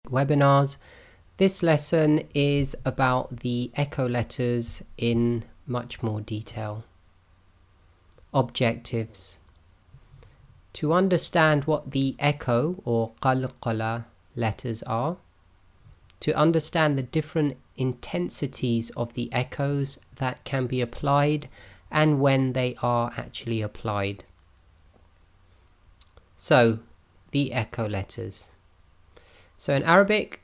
webinars. This lesson is about the echo letters in much more detail. Objectives: to understand what the echo or Qalqalah letters are, to understand the different intensities of the echoes that can be applied and when they are actually applied. So, the echo letters. So in Arabic,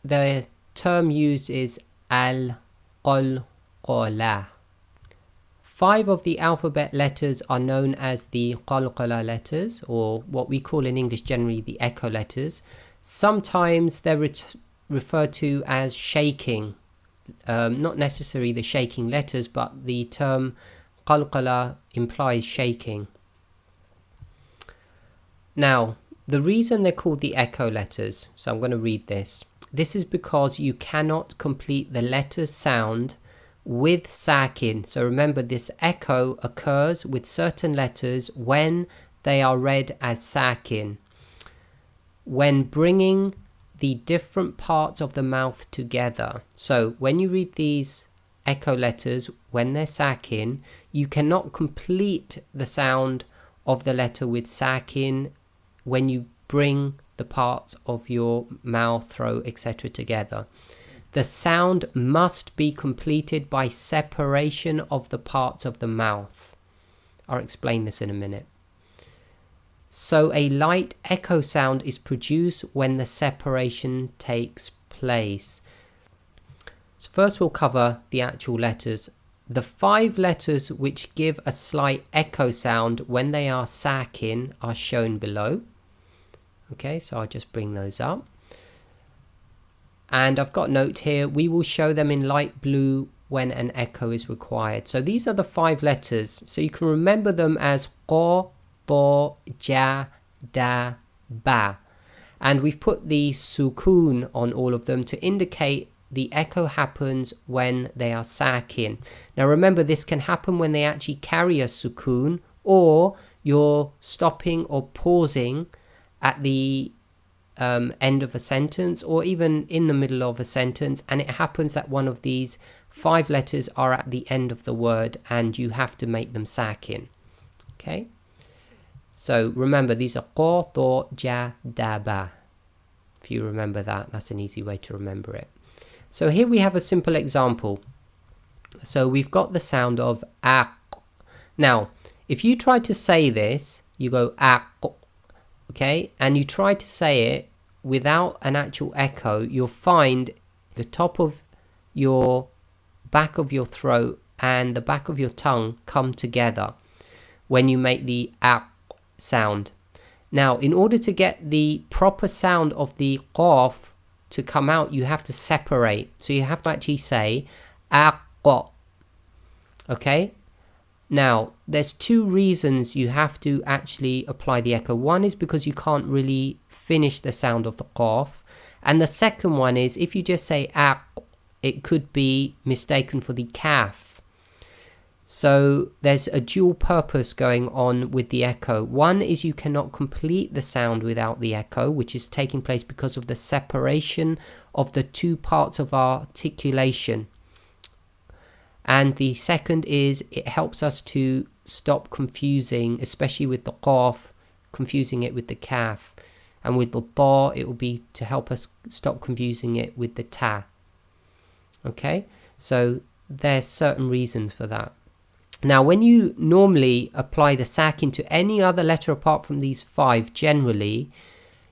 the term used is Al-Qalqalah. 5 of the alphabet letters are known as the Qalqalah letters, or what we call in English generally the echo letters. Sometimes they're referred to as shaking, not necessarily the shaking letters, but the term Qalqalah implies shaking. Now, the reason they're called the echo letters, so I'm going to read this. This is because you cannot complete the letter's sound with sakin. So remember, this echo occurs with certain letters when they are read as sakin. When bringing the different parts of the mouth together. So when you read these echo letters when they're sakin, you cannot complete the sound of the letter with sakin when you bring the parts of your mouth, throat, etc. together. The sound must be completed by separation of the parts of the mouth. I'll explain this in a minute. So a light echo sound is produced when the separation takes place. So first we'll cover the actual letters. The 5 letters which give a slight echo sound when they are sakin are shown below. Okay, so I'll just bring those up. And I've got a note here, we will show them in light blue when an echo is required. So these are the 5 letters. So you can remember them as Qa, Ta, Ja, Da, Ba. And we've put the sukoon on all of them to indicate the echo happens when they are sakin. Now remember, this can happen when they actually carry a sukoon, or you're stopping or pausing at the end of a sentence, or even in the middle of a sentence, and it happens that one of these 5 letters are at the end of the word and you have to make them sakin. Okay, so remember, these are Qa, Ta, Ja, Da, Ba. If you remember that, that's an easy way to remember it. So here we have a simple example. So we've got the sound of Aq. Now if you try to say this, you go Aq, okay, and you try to say it without an actual echo, you'll find the top of your back of your throat and the back of your tongue come together when you make the Aq sound. Now in order to get the proper sound of the Qaf to come out, you have to separate. So you have to actually say Aq. Okay, now there's 2 reasons you have to actually apply the echo. One is because you can't really finish the sound of the Qaf, and the second one is if you just say Aq, it could be mistaken for the Kaf. So there's a dual purpose going on with the echo. One is you cannot complete the sound without the echo, which is taking place because of the separation of the 2 parts of articulation. And the second is it helps us to stop confusing, especially with the Qaf, confusing it with the Kaf. And with the Ta, it will be to help us stop confusing it with the Ta. Okay, so there's certain reasons for that. Now when you normally apply the sakin to any other letter apart from these 5, generally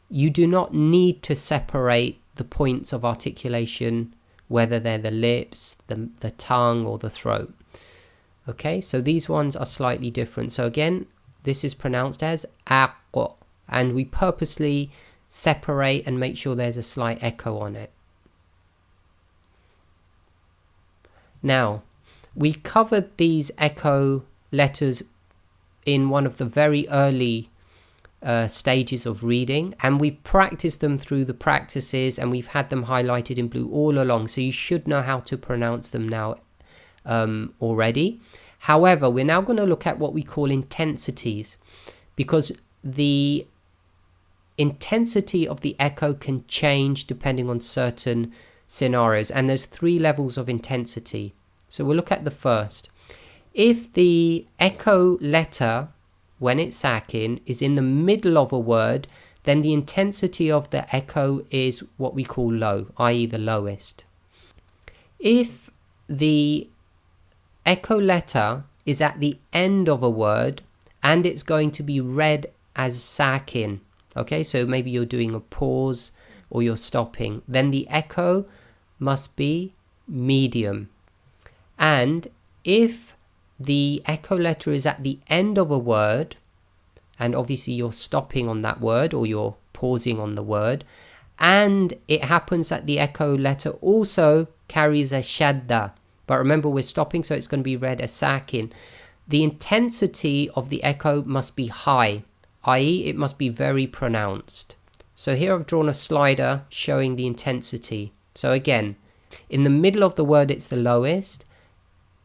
you do not need to separate the points of articulation, whether they're the lips, the tongue or the throat. Okay, so these ones are slightly different. So again, this is pronounced as Aq, and we purposely separate and make sure there's a slight echo on it. Now we covered these echo letters in one of the very early stages of reading, and we've practiced them through the practices, and we've had them highlighted in blue all along, so you should know how to pronounce them now already. However, we're now going to look at what we call intensities, because the intensity of the echo can change depending on certain scenarios, and there's 3 levels of intensity. So we'll look at the first. If the echo letter, when it's sakin, is in the middle of a word, then the intensity of the echo is what we call low, i.e. the lowest. If the echo letter is at the end of a word and it's going to be read as sakin, okay, so maybe you're doing a pause or you're stopping, then the echo must be medium. And if the echo letter is at the end of a word, and obviously you're stopping on that word or you're pausing on the word, and it happens that the echo letter also carries a shadda, but remember we're stopping, so it's going to be read as sakin, the intensity of the echo must be high, i.e. it must be very pronounced. So here I've drawn a slider showing the intensity. So again, in the middle of the word it's the lowest,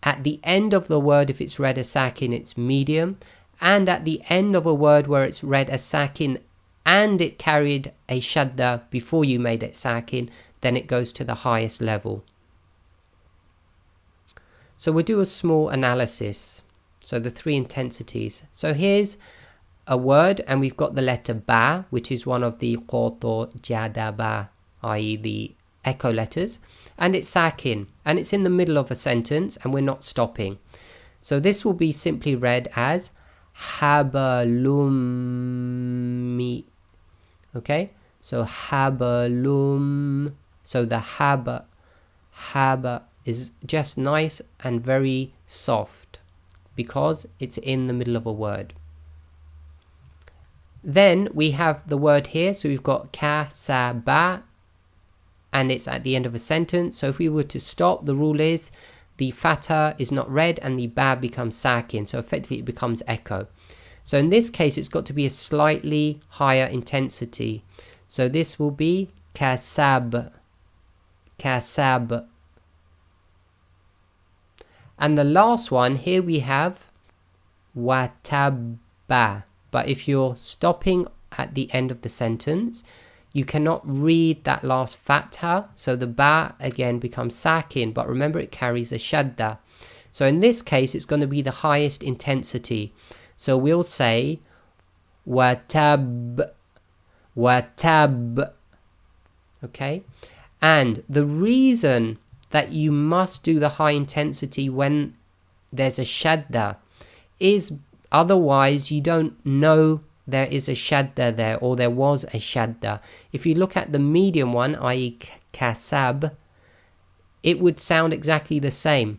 at the end of the word if it's read as sakin it's medium, and at the end of a word where it's read as sakin and it carried a shadda before you made it sakin, then it goes to the highest level. So we'll do a small analysis. So the 3 intensities. So here's a word and we've got the letter ba, which is one of the qoto jadaba, i.e. the echo letters, and it's sakin, and it's in the middle of a sentence and we're not stopping. So this will be simply read as habalummi. Okay, so habalum. So the haba is just nice and very soft because it's in the middle of a word. Then we have the word here, so we've got kasaba, and it's at the end of a sentence. So if we were to stop, the rule is the fatha is not read and the ba becomes sakin, so effectively it becomes echo. So in this case it's got to be a slightly higher intensity, so this will be kasab. And the last one here we have watabba, but if you're stopping at the end of the sentence you cannot read that last fatha, so the ba again becomes sakin, but remember it carries a shadda. So in this case it's going to be the highest intensity, so we'll say watab. Okay, and the reason that you must do the high intensity when there's a shadda is otherwise you don't know there is a shadda there, or there was a shadda. If you look at the medium one, i.e. kasab, it would sound exactly the same.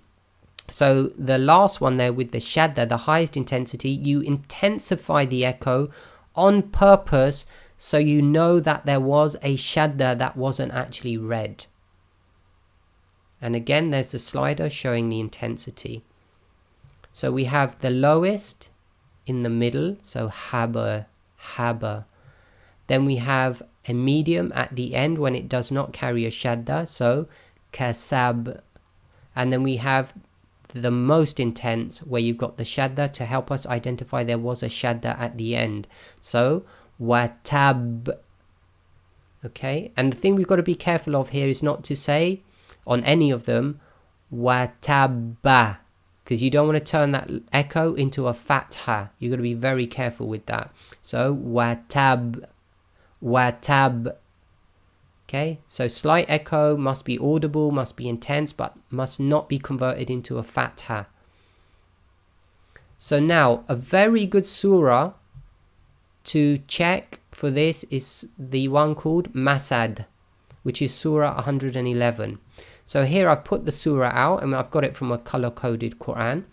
So the last one there with the shadda, the highest intensity, you intensify the echo on purpose so you know that there was a shadda that wasn't actually read. And again there's the slider showing the intensity. So we have the lowest in the middle, so haba. Then we have a medium at the end when it does not carry a shadda, so kasab. And then we have the most intense where you've got the shadda to help us identify there was a shadda at the end, so watab. Okay, and the thing we've got to be careful of here is not to say on any of them watabba, because you don't want to turn that echo into a fatha. You've got to be very careful with that. So watab. Okay, so slight echo must be audible, must be intense, but must not be converted into a fatha. So now a very good surah to check for this is the one called Masad, which is surah 111. So here I've put the surah out and I've got it from a color-coded Quran,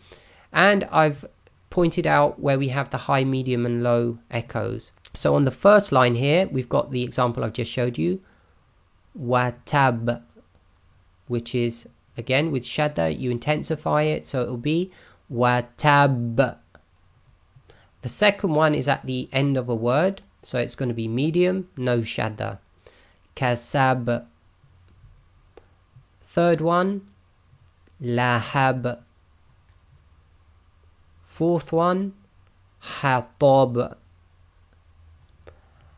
and I've pointed out where we have the high, medium and low echoes. So on the first line here we've got the example I've just showed you, watab, which is again with shadda you intensify it, so it'll be watab. The second one is at the end of a word, so it's going to be medium, no shadda, kasab. Third one, lahab. Fourth one, hatab.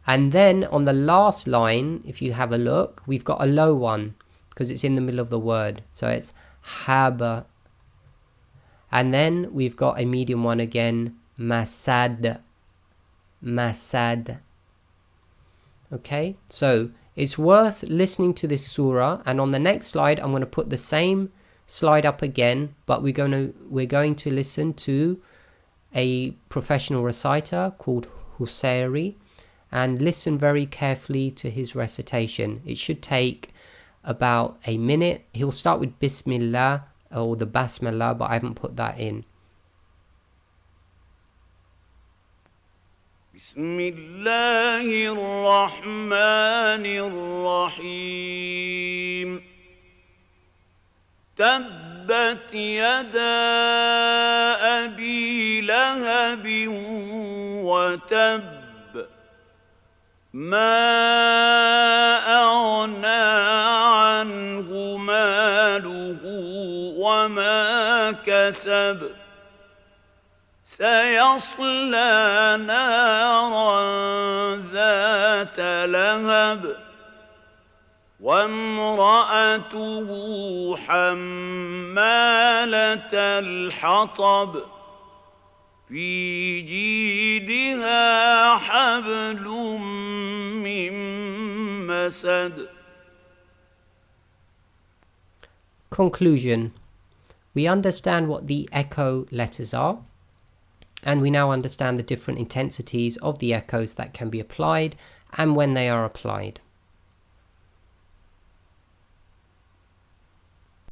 And then on the last line, if you have a look, we've got a low one because it's in the middle of the word. So it's haba. And then we've got a medium one again, masad. Masad. Okay, so it's worth listening to this surah, and on the next slide I'm going to put the same slide up again, but we're going to listen to a professional reciter called Husayri, and listen very carefully to his recitation. It should take about a minute. He'll start with Bismillah or the Basmala, but I haven't put that in. Bismillahir Rahmanir Rahim. Tabbat yada abi lahabin wa tab. ما أغنى عنه ماله وما كسب سيصلى نارا ذات لهب وامرأته حمالة الحطب في جيدها حبل من مسد. Conclusion. We understand what the echo letters are, and we now understand the different intensities of the echoes that can be applied and when they are applied.